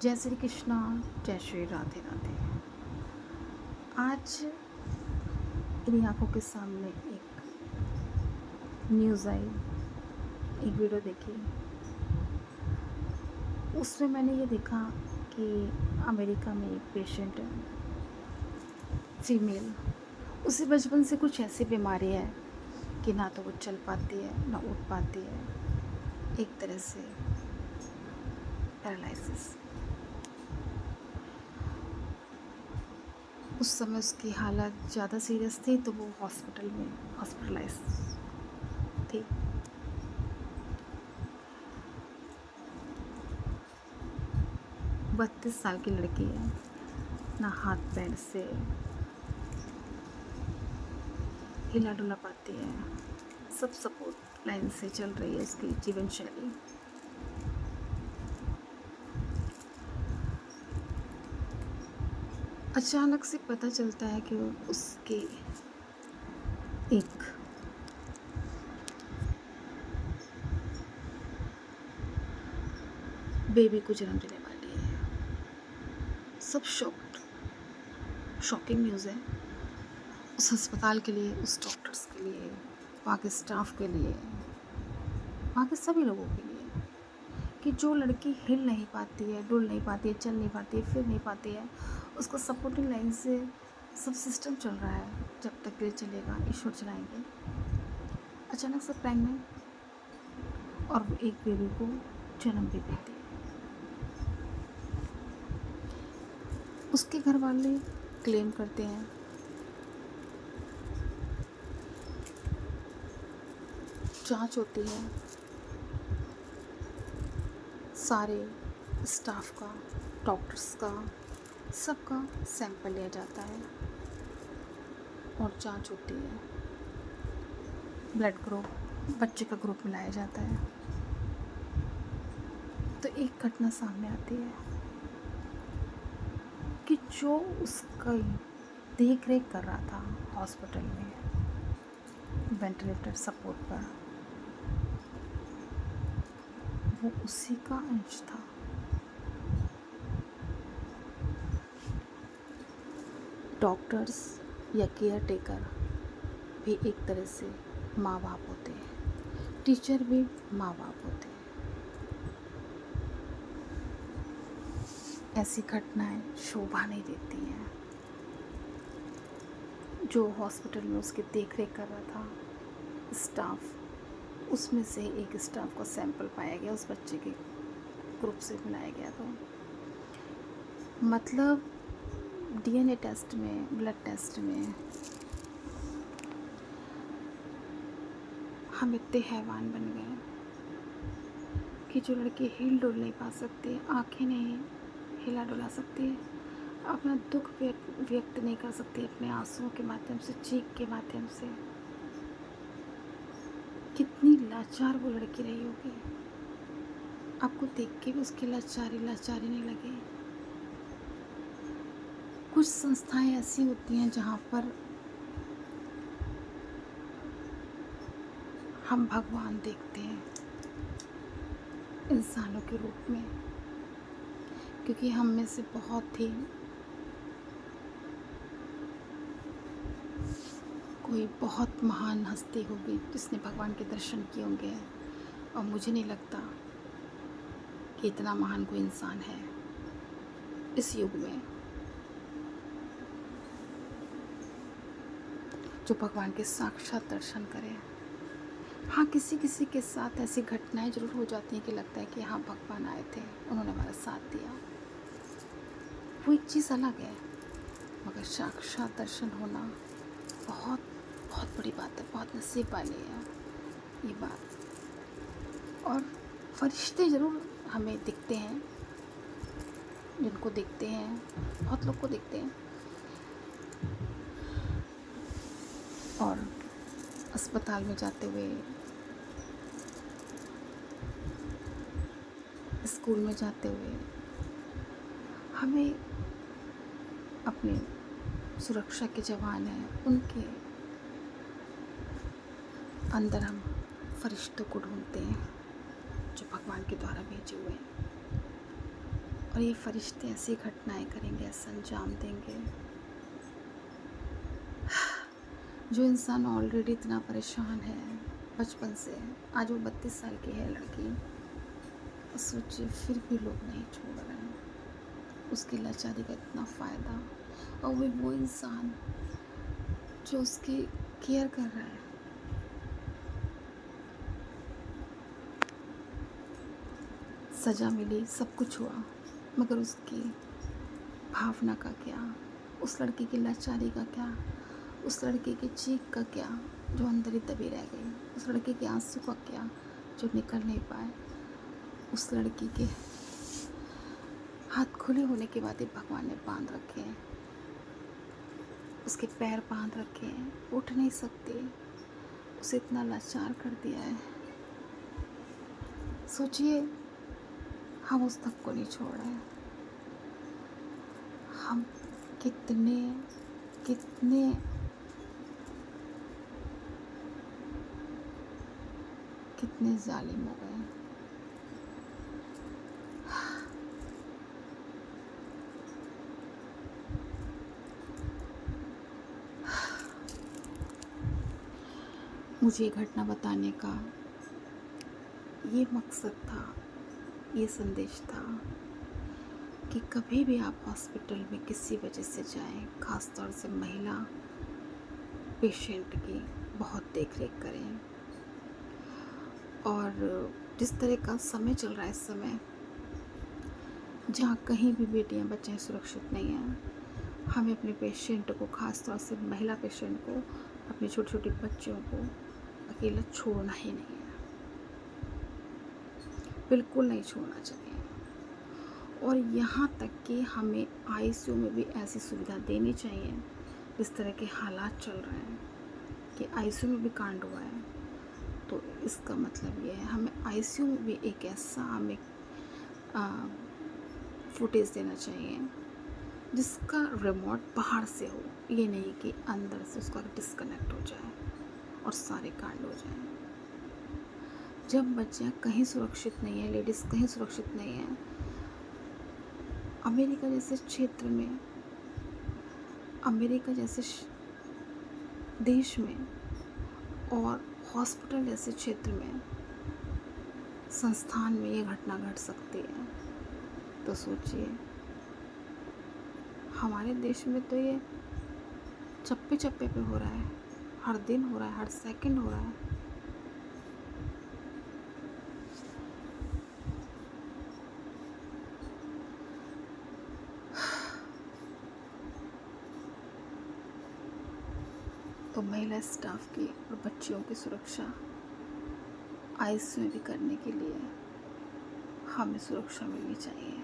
जय श्री कृष्णा। जय श्री राधे राधे। आज मेरी आंखों के सामने एक न्यूज़ आई, एक वीडियो देखी। उसमें मैंने ये देखा कि अमेरिका में एक पेशेंट है, फीमेल। उसे बचपन से कुछ ऐसी बीमारी है कि ना तो वो चल पाती है ना उठ पाती है, एक तरह से पैरालिसिस। उस समय उसकी हालत ज़्यादा सीरियस थी तो वो हॉस्पिटल में हॉस्पिटलाइज थी। 32 साल की लड़की है, ना हाथ पैर से हिला डुला पाती है, सब सपोर्ट लाइन से चल रही है उसकी जीवन शैली। अचानक से पता चलता है कि उसके एक बेबी को जन्म देने वाली है। सब शॉकिंग न्यूज़ है उस अस्पताल के लिए, उस डॉक्टर्स के लिए, वहाँ के स्टाफ के लिए, वहाँ के सभी लोगों के लिए, कि जो लड़की हिल नहीं पाती है, डुल नहीं पाती है, चल नहीं पाती है, फिर नहीं पाती है, उसको सपोर्टिंग लाइन से सब सिस्टम चल रहा है। जब तक ये चलेगा ईश्वर चलाएंगे। अचानक से प्रेग्नेंट और वो एक बेबी को जन्म भी देती है। उसके घर वाले क्लेम करते हैं जांच होती है, सारे स्टाफ का, डॉक्टर्स का, सबका सैंपल लिया जाता है और जांच होती है। ब्लड ग्रुप, बच्चे का ग्रुप मिलाया जाता है। तो एक घटना सामने आती है कि जो उसका देख रेख कर रहा था हॉस्पिटल में वेंटिलेटर सपोर्ट पर, वो उसी का अंश था। डॉक्टर्स या केयर टेकर भी एक तरह से माँ बाप होते हैं, टीचर भी माँ बाप होते हैं। ऐसी घटनाएं शोभा नहीं देती हैं। जो हॉस्पिटल में उसकी देख रेख कर रहा था स्टाफ, उसमें से एक स्टाफ का सैंपल पाया गया, उस बच्चे के ग्रुप से मिलाया गया। तो मतलब डीएनए टेस्ट में, ब्लड टेस्ट में हम इतने हैवान बन गए कि जो लड़की हिल डुल नहीं पा सकती, आंखें नहीं हिला डुला सकती, अपना दुख व्यक्त नहीं कर सकती अपने आंसुओं के माध्यम से, चीख के माध्यम से, कितनी लाचार वो लड़की रही होगी। आपको देख के भी उसकी लाचारी नहीं लगी। कुछ संस्थाएं ऐसी होती हैं जहाँ पर हम भगवान देखते हैं इंसानों के रूप में, क्योंकि हम में से बहुत ही कोई बहुत महान हस्ती होगी जिसने भगवान के दर्शन किए होंगे, और मुझे नहीं लगता कि इतना महान कोई इंसान है इस युग में जो भगवान के साक्षात दर्शन करे। हाँ, किसी किसी के साथ ऐसी घटनाएं जरूर हो जाती हैं कि लगता है कि हाँ भगवान आए थे, उन्होंने हमारा साथ दिया, वो एक चीज़ अलग है। मगर साक्षात दर्शन होना बहुत बहुत बड़ी बात है, बहुत नसीब वाली है ये बात। और फरिश्ते ज़रूर हमें दिखते हैं, जिनको देखते हैं, बहुत लोग को देखते हैं। और अस्पताल में जाते हुए, स्कूल में जाते हुए, हमें अपने सुरक्षा के जवान हैं, उनके अंदर हम फरिश्तों को ढूंढते हैं जो भगवान के द्वारा भेजे हुए हैं। और ये फरिश्ते ऐसी घटनाएं करेंगे, ऐसा अंजाम देंगे। जो इंसान ऑलरेडी इतना परेशान है बचपन से, आज वो 32 साल की है लड़की, और सोचिए फिर भी लोग नहीं छोड़ रहे हैं। उसकी लाचारी का इतना फ़ायदा, और वो इंसान जो उसकी केयर कर रहा है। सज़ा मिली, सब कुछ हुआ, मगर उसकी भावना का क्या, उस लड़की की लाचारी का क्या, उस लड़के की चीख का क्या जो अंदर ही दबी रह गई, उस लड़के के आंसू का क्या जो निकल नहीं पाए, उस लड़की के हाथ खुले होने के बाद ही भगवान ने बांध रखे हैं, उसके पैर बांध रखे हैं, उठ नहीं सकते, उसे इतना लाचार कर दिया है। सोचिए हम उस तक को नहीं छोड़ रहे, हम कितने कितने कितने जालिम हो गए। मुझे ये घटना बताने का ये मकसद था, ये संदेश था कि कभी भी आप हॉस्पिटल में किसी वजह से जाएं, ख़ास तौर से महिला पेशेंट की बहुत देख रेख करें। और जिस तरह का समय चल रहा है इस समय, जहाँ कहीं भी बेटियां बच्चे सुरक्षित नहीं हैं, हमें अपने पेशेंट को, ख़ास तौर से महिला पेशेंट को, अपने छोटे छोटे बच्चों को अकेला छोड़ना ही नहीं है, बिल्कुल नहीं छोड़ना चाहिए। और यहाँ तक कि हमें आईसीयू में भी ऐसी सुविधा देनी चाहिए। जिस तरह के हालात चल रहे हैं कि आईसीयू में भी कांड हुआ है, तो इसका मतलब ये है हमें आईसीयू में भी एक ऐसा हमें फुटेज देना चाहिए जिसका रिमोट बाहर से हो, ये नहीं कि अंदर से उसका डिस्कनेक्ट हो जाए और सारे कांड हो जाएं। जब बच्चियाँ कहीं सुरक्षित नहीं है, लेडीज़ कहीं सुरक्षित नहीं है, अमेरिका जैसे क्षेत्र में, अमेरिका जैसे देश में और हॉस्पिटल जैसे क्षेत्र में, संस्थान में ये घटना घट सकती है, तो सोचिए हमारे देश में तो ये चप्पे चप्पे पे हो रहा है, हर दिन हो रहा है, हर सेकंड हो रहा है। तो महिला स्टाफ की और बच्चियों की सुरक्षा आईसीयू भी करने के लिए हमें सुरक्षा मिलनी चाहिए।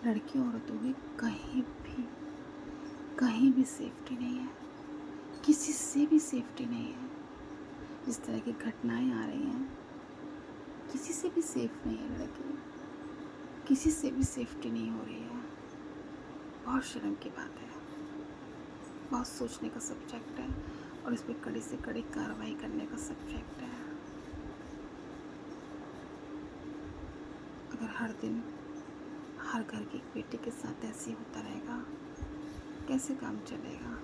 लड़कियों औरतों की कहीं भी सेफ्टी नहीं है, किसी से भी सेफ्टी नहीं है। जिस तरह की घटनाएं आ रही हैं, किसी से भी सेफ नहीं है लड़की, किसी से भी सेफ्टी नहीं हो रही है। बहुत शर्म की बात है, बहुत सोचने का सब्जेक्ट है, और इस पर कड़ी से कड़ी कार्रवाई करने का सब्जेक्ट है। अगर हर दिन हर घर की एक बेटी के साथ ऐसे होता रहेगा, कैसे काम चलेगा?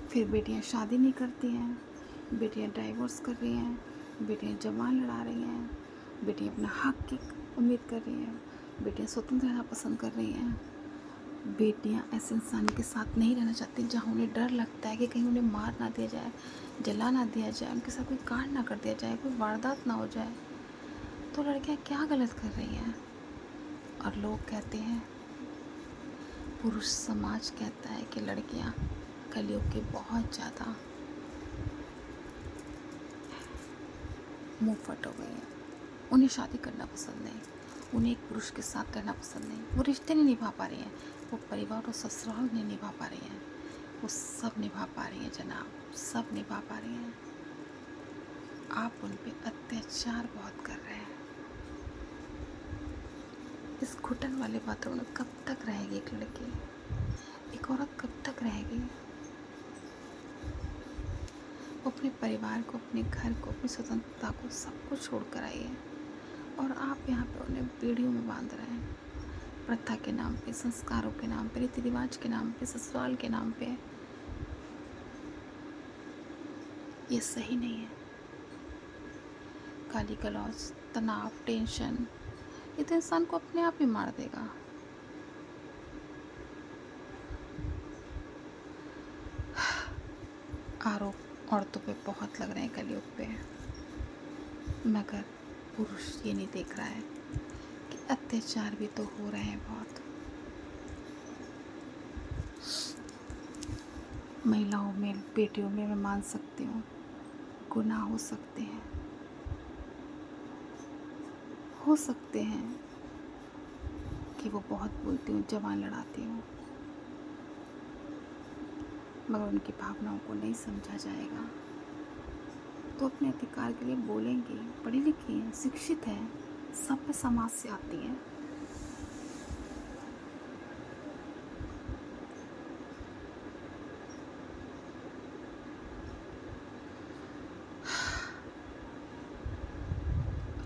फिर बेटियां शादी नहीं करती हैं, बेटियां डाइवोर्स कर रही हैं, बेटियां जवान लड़ा रही हैं, बेटियां अपना हक की उम्मीद कर रही हैं, बेटियां स्वतंत्र रहना पसंद कर रही हैं। बेटियां ऐसे इंसान के साथ नहीं रहना चाहती जहाँ उन्हें डर लगता है कि कहीं उन्हें मार ना दिया जाए, जला ना दिया जाए, उनके साथ कोई कांड ना कर दिया जाए, कोई वारदात ना हो जाए। तो लड़कियां क्या गलत कर रही हैं? और लोग कहते हैं, पुरुष समाज कहता है कि लड़कियां कलयुग की बहुत ज़्यादा मुँह फट हो गई हैं, उन्हें शादी करना पसंद नहीं, उन्हें एक पुरुष के साथ रहना पसंद नहीं, वो रिश्ते नहीं निभा पा रही हैं, वो परिवार और ससुराल नहीं निभा पा रही हैं, वो सब निभा पा रही हैं जनाब, सब निभा पा रही हैं। आप उन पे अत्याचार बहुत कर रहे हैं। इस घुटन वाले वातावरण में कब तक रहेगी एक लड़की, एक औरत कब तक रहेगी? वो अपने परिवार को, अपने घर को, अपनी स्वतंत्रता को, सब कुछ छोड़ कर आई है और आप यहाँ पे उन्हें पीढ़ियों में बांध रहे हैं, प्रथा के नाम पे, संस्कारों के नाम पे, रीति रिवाज के नाम पे, ससुराल के नाम पे। ये सही नहीं है। गाली गलौज, तनाव, टेंशन, ये तो इंसान को अपने आप ही मार देगा। आरोप औरतों पे बहुत लग रहे हैं कलयुग पे, मगर पुरुष ये नहीं देख रहा है कि अत्याचार भी तो हो रहे हैं बहुत। महिलाओं में, बेटियों में मैं मान सकती हूँ गुनाह हो सकते हैं, हो सकते हैं कि वो बहुत बोलती हूँ, जवान लड़ाती हूँ, मगर उनकी भावनाओं को नहीं समझा जाएगा तो अपने अधिकार के लिए बोलेंगे। पढ़ी लिखी हैं, शिक्षित हैं, सभ्य समाज से आती हैं।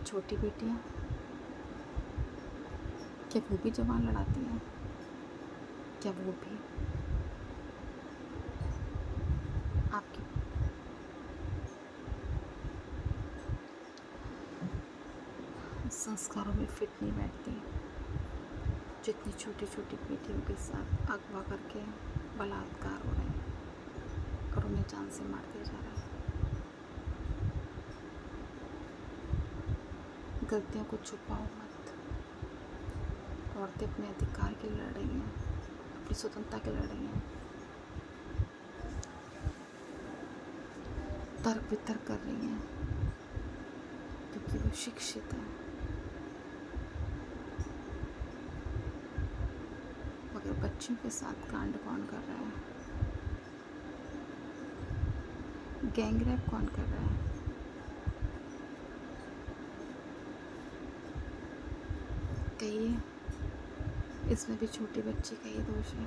छोटी बेटियाँ, क्या वो भी जवान लड़ाती हैं? क्या वो भी आपकी संस्कारों में फिट नहीं बैठती? जितनी छोटी छोटी बेटियों के साथ अगवा करके बलात्कार हो रहे हैं और उन्हें जान से मार दिया जा रहा है। गलतियों को छुपाओ मत। औरतें अपने अधिकार के लिए लड़ रही हैं, अपनी स्वतंत्रता के लड़ रही हैं, तर्क वितर्क कर रही हैं क्योंकि वो शिक्षित हैं। मगर बच्चों के साथ कांड कौन कर रहा है? गैंगरेप कौन कर रहा है? कहिए, इसमें भी छोटी बच्ची का ही दोष है।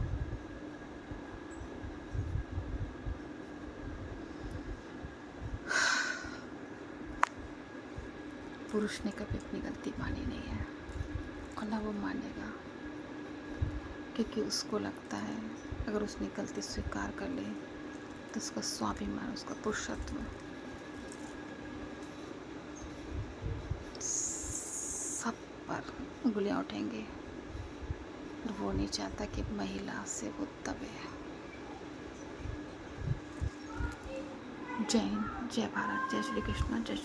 पुरुष ने कभी अपनी गलती मानी नहीं है और ना वो मानेगा, क्योंकि उसको लगता है अगर उसने गलती स्वीकार कर ले तो उसका स्वाभिमान, उसका पुरुषत्व सब पर उंगलियां उठेंगे और वो नहीं चाहता कि महिला से वो दबे। जय हिंद, जय भारत, जय श्री कृष्ण, जय